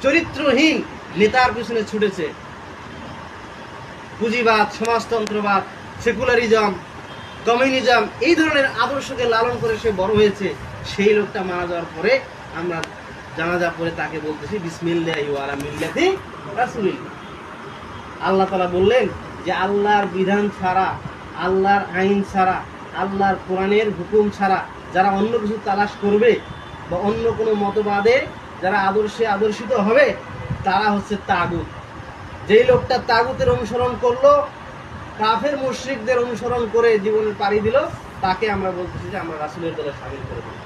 চরিত্রহীন নেতার পিছনে ছুটেছে, পুঁজিবাদ, সমাজতন্ত্রবাদ, সেকুলারিজম, কমিউনিজম, এই ধরনের আদর্শকে লালন করে সে বড় হয়েছে, সেই লোকটা মারা যাওয়ার পরে আমরা জানাজা পড়ে তাকে বলতেছি বিসমিল্লাহি ওয়া আলা মিল্লাতি রাসূলিল্লাহ। আল্লাহ তাআলা বললেন যে আল্লাহর বিধান ছাড়া, আল্লাহর আইন ছাড়া, আল্লাহর কোরআনের হুকুম ছাড়া যারা অন্য কিছু তালাশ করবে বা অন্য কোনো মতবাদে যারা আদর্শে আদর্শিত হবে, তারা হচ্ছে তাগুত। যেই লোকটা তাগুতের অনুসরণ করলো, কাফের মুশরিকদের অনুসরণ করে জীবনের পাড়ি দিল, তাকে আমরা বলতেছি যে আমরা রাসূলের দলে শামিল করে দিই।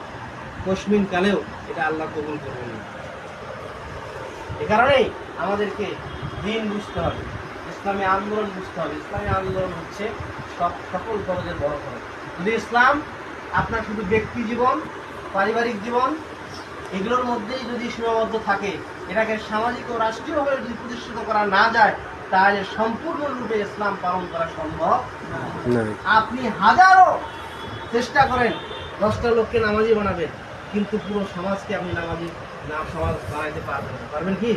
কসমিন কালেও এটা আল্লাহ কবুল করবেন না। এ কারণেই আমাদেরকে দ্বীন বুঝতে হবে, ইসলামী আন্দোলন বুঝতে হবে। ইসলামী আন্দোলন হচ্ছে সকল ফরজের বড় ফরজ। যদি ইসলাম আপনার শুধু ব্যক্তি জীবন, পারিবারিক জীবন, এগুলোর মধ্যেই যদি সীমাবদ্ধ থাকে, এটাকে সামাজিক ও রাষ্ট্রীয়ভাবে যদি প্রতিষ্ঠিত করা না যায়, তাহলে সম্পূর্ণরূপে ইসলাম পালন করা সম্ভব নয়। আপনি হাজারো চেষ্টা করেন 10টা লোককে নামাজি বানাবেন, কিন্তু পুরো সমাজকে আপনি নামাজি সমাজ বানাইতে পারবেন কি?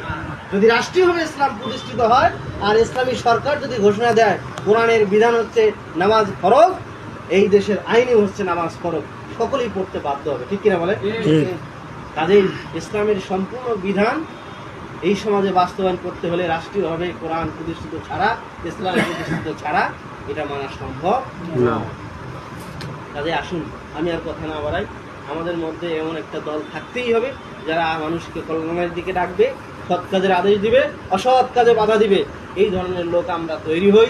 যদি রাষ্ট্রীয়ভাবে ইসলাম প্রতিষ্ঠিত হয় আর ইসলামী সরকার যদি ঘোষণা দেয় কোরআনের বিধান হচ্ছে নামাজ ফরজ, এই দেশের আইনই হচ্ছে নামাজ ফরজ, সকলেই পড়তে বাধ্য হবে, ঠিক কিনা বলে? কাজেই ইসলামের সম্পূর্ণ বিধান এই সমাজে বাস্তবায়ন করতে হলে রাষ্ট্রীয়ভাবে কোরআন প্রতিষ্ঠিত ছাড়া, ইসলাম প্রতিষ্ঠিত ছাড়া এটা মানা সম্ভব না। কাজে আসুন, আমি আর কথা না বাড়াই, আমাদের মধ্যে এমন একটা দল থাকতেই হবে যারা মানুষকে কল্যাণের দিকে ডাকবে, সৎ কাজের আদেশ দিবে, অসৎ কাজে বাধা দিবে। এই ধরনের লোক আমরা তৈরি হই।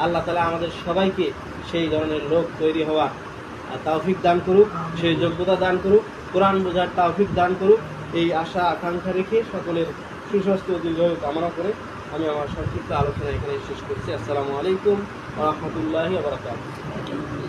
আল্লাহ তাআলা আমাদের সবাইকে সেই ধরনের লোক তৈরি হওয়া তৌফিক দান করুক, সেই যোগ্যতা দান করুক, কোরআন বোঝার তৌফিক দান করুক। এই আশা আকাঙ্ক্ষা রেখে সকলের সুস্বাস্থ্য ও দীর্ঘায়ু কামনা করে আমি আমার সংক্ষিপ্ত আলোচনা এখানে শেষ করছি। আসসালামু আলাইকুম ওয়া রাহমাতুল্লাহি ওয়া বারাকাতুহু।